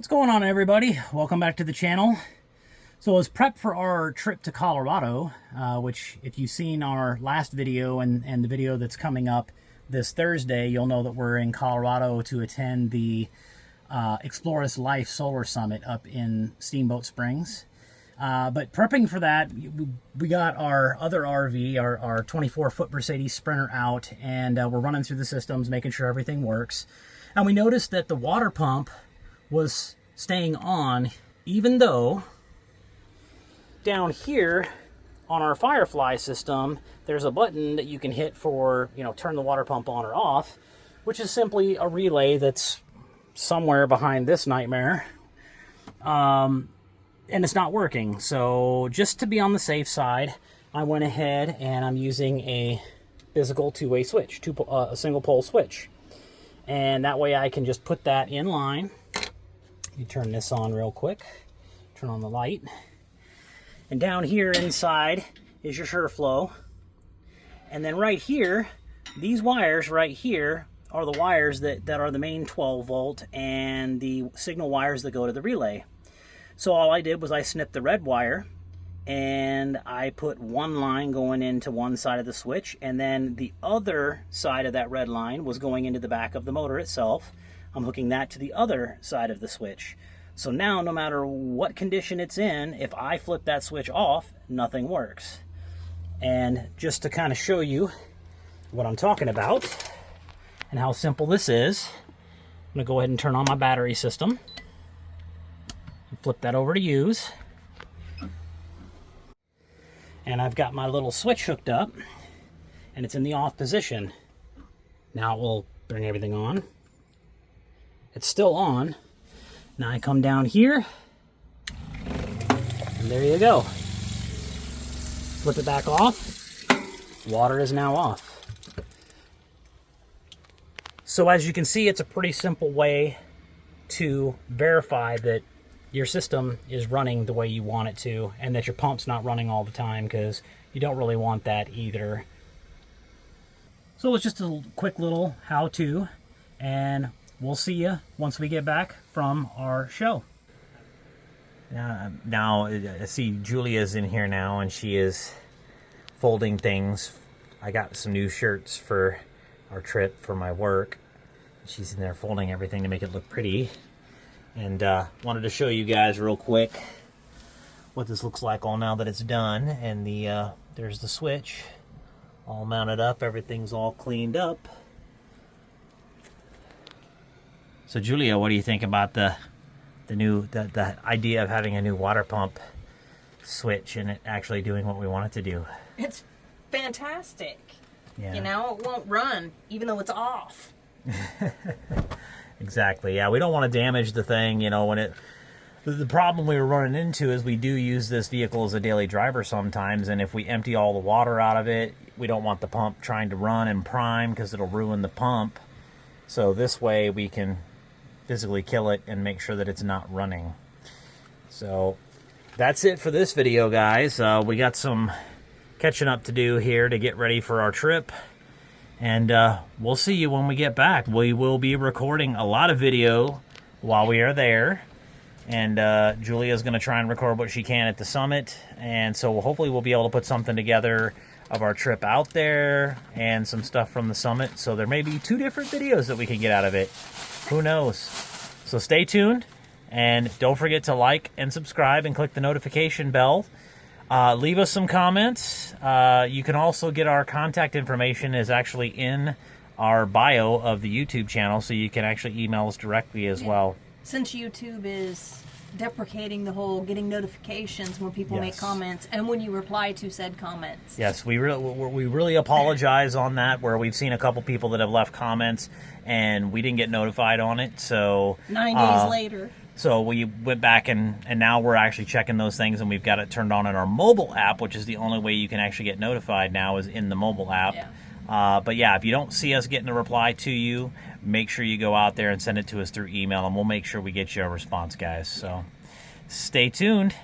going on, everybody? Welcome back to the channel. So as prep for our trip to Colorado, which if you've seen our last video and the video that's coming up this Thursday, you'll know that we're in Colorado to attend the Explorist Life Solar Summit up in Steamboat Springs. But prepping for that, we got our other RV, our 24-foot Mercedes Sprinter out, and we're running through the systems, making sure everything works. And we noticed that the water pump was staying on, even though down here on our Firefly system, there's a button that you can hit for, turn the water pump on or off, which is simply a relay that's somewhere behind this nightmare. And it's not working. So just to be on the safe side, I went ahead and I'm using a physical two-way switch, a single pole switch. And that way I can just put that in line. You turn this on real quick, turn on the light. And down here inside is your SureFlow. And then right here, these wires right here are the wires that are the main 12 volt and the signal wires that go to the relay. So all I did was I snipped the red wire and I put one line going into one side of the switch, and then the other side of that red line was going into the back of the motor itself. I'm hooking that to the other side of the switch. So now no matter what condition it's in, if I flip that switch off, nothing works. And just to kind of show you what I'm talking about and how simple this is, I'm going to go ahead and turn on my battery system. Flip that over to use. And I've got my little switch hooked up and it's in the off position. Now we'll bring everything on. It's still on. Now I come down here and there you go. Flip it back off. Water is now off. So as you can see, it's a pretty simple way to verify that your system is running the way you want it to, and that your pump's not running all the time, because you don't really want that either. So it's just a quick little how-to, and we'll see you once we get back from our show. Now I see Julia's in here now, and she is folding things. I got some new shirts for our trip for my work. She's in there folding everything to make it look pretty. And wanted to show you guys real quick what this looks like all now that it's done. And there's the switch all mounted up. Everything's all cleaned up. So Julia, what do you think about the idea of having a new water pump switch and it actually doing what we want it to do? It's fantastic. Yeah. It won't run even though it's off. Exactly. Yeah, we don't want to damage the thing, when the problem we were running into is we do use this vehicle as a daily driver sometimes, and if we empty all the water out of it, we don't want the pump trying to run and prime because it'll ruin the pump. So this way we can physically kill it and make sure that it's not running. So that's it for this video, guys. We got some catching up to do here to get ready for our trip. And we'll see you when we get back. We will be recording a lot of video while we are there. And Julia's going to try and record what she can at the summit. And so hopefully we'll be able to put something together of our trip out there and some stuff from the summit. So there may be 2 different videos that we can get out of it. Who knows? So stay tuned. And don't forget to like and subscribe and click the notification bell. Leave us some comments. You can also get our contact information is actually in our bio of the YouTube channel, so you can actually email us directly as well. Since YouTube is deprecating the whole getting notifications when people make comments and when you reply to said comments. Yes, we really apologize on that, where we've seen a couple people that have left comments and we didn't get notified on it. So 9 days later. So we went back and now we're actually checking those things, and we've got it turned on in our mobile app, which is the only way you can actually get notified now is in the mobile app. Yeah. But yeah, if you don't see us getting a reply to you, make sure you go out there and send it to us through email, and we'll make sure we get you a response, guys. So stay tuned.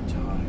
Time.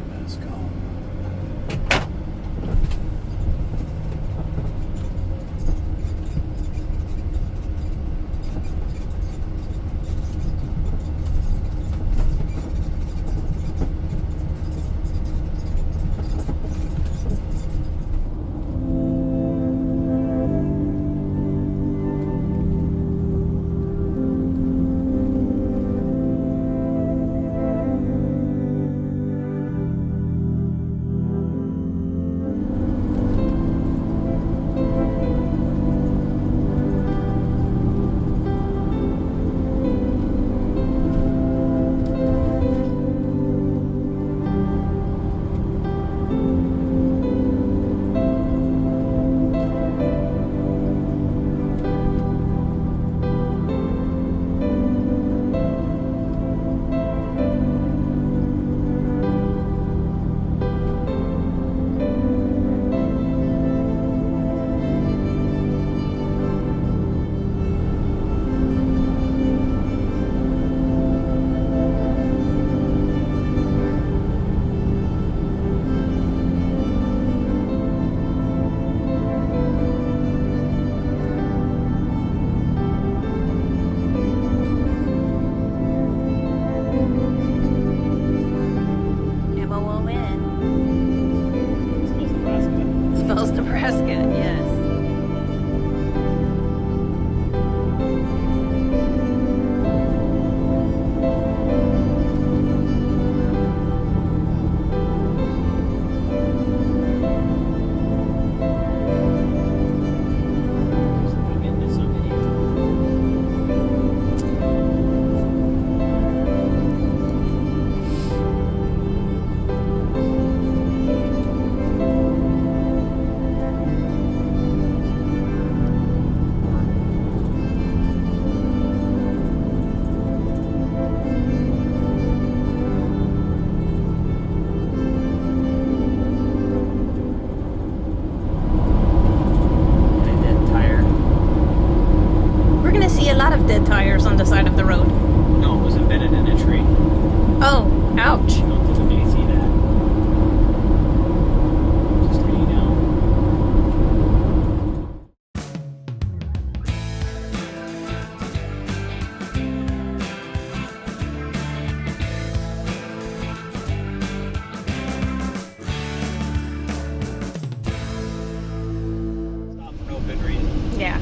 good reason. Yeah.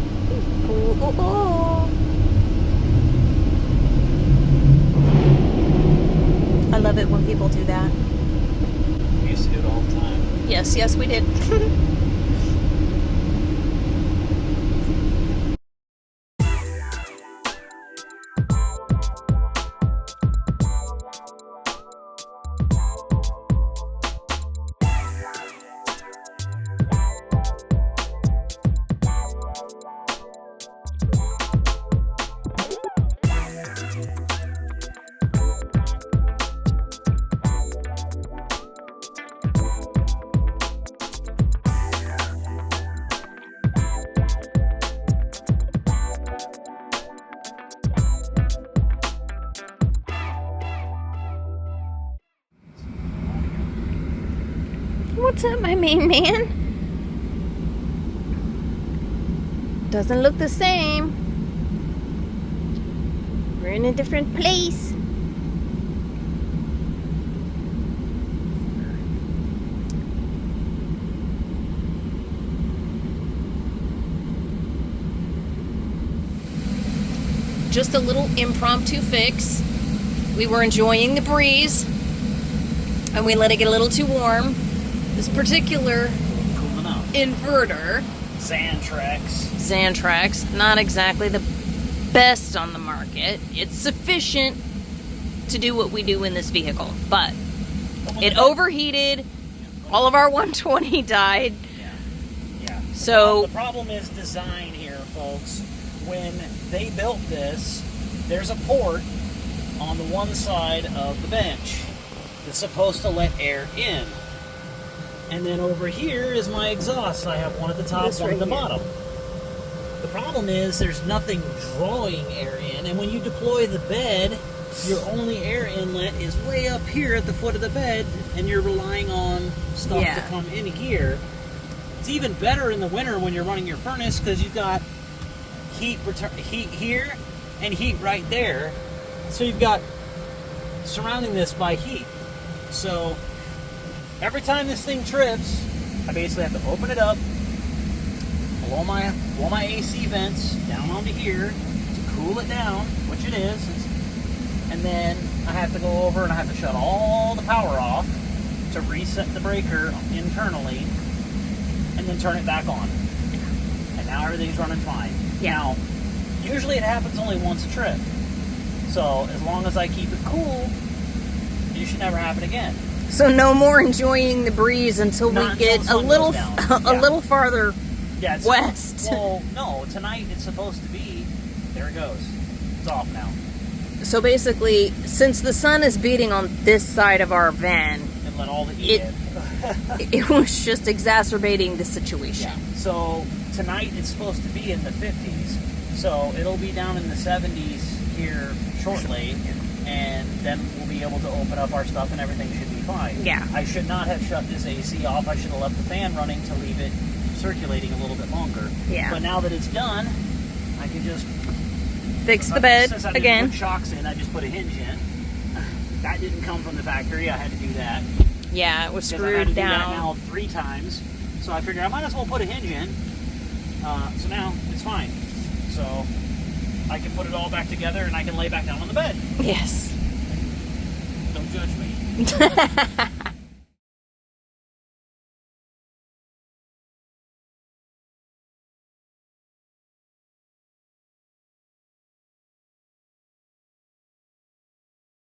Ooh, ooh, ooh. I love it when people do that. We used to do it all the time. Yes, yes, we did. What's up, my main man? Doesn't look the same. We're in a different place. Just a little impromptu fix. We were enjoying the breeze and we let it get a little too warm. This particular Cool enough. inverter, Xantrex, not exactly the best on the market. It's sufficient to do what we do in this vehicle, but it overheated. All of our 120 died. Yeah. So the problem is design here, folks. When they built this, there's a port on the one side of the bench that's supposed to let air in. And then over here is my exhaust. I have one at the top, one at the bottom. The problem is there's nothing drawing air in, and when you deploy the bed, your only air inlet is way up here at the foot of the bed, and you're relying on stuff to come in here. It's even better in the winter when you're running your furnace because you've got heat here and heat right there. So you've got surrounding this by heat. So every time this thing trips, I basically have to open it up, blow my AC vents down onto here to cool it down, which it is, and then I have to go over and I have to shut all the power off to reset the breaker internally, and then turn it back on. And now everything's running fine. Yeah. Now, usually it happens only once a trip, so as long as I keep it cool, it should never happen again. So no more enjoying the breeze until we get a little farther west. Well, no, tonight it's supposed to be. There it goes. It's off now. So basically, since the sun is beating on this side of our van, And let all the heat in. it was just exacerbating the situation. Yeah. So tonight it's supposed to be in the 50s. So it'll be down in the 70s here shortly, and then we'll be able to open up our stuff and everything should be fine. Yeah. I should not have shut this AC off. I should have left the fan running to leave it circulating a little bit longer. Yeah. But now that it's done, I can just Fix the bed since I didn't again. put shocks in, I just put a hinge in. That didn't come from the factory. I had to do that. Yeah, it was Because I've had to screwed do that down. now 3 times. So I figured I might as well put a hinge in. So now it's fine. So I can put it all back together and I can lay back down on the bed. Yes. Don't judge me.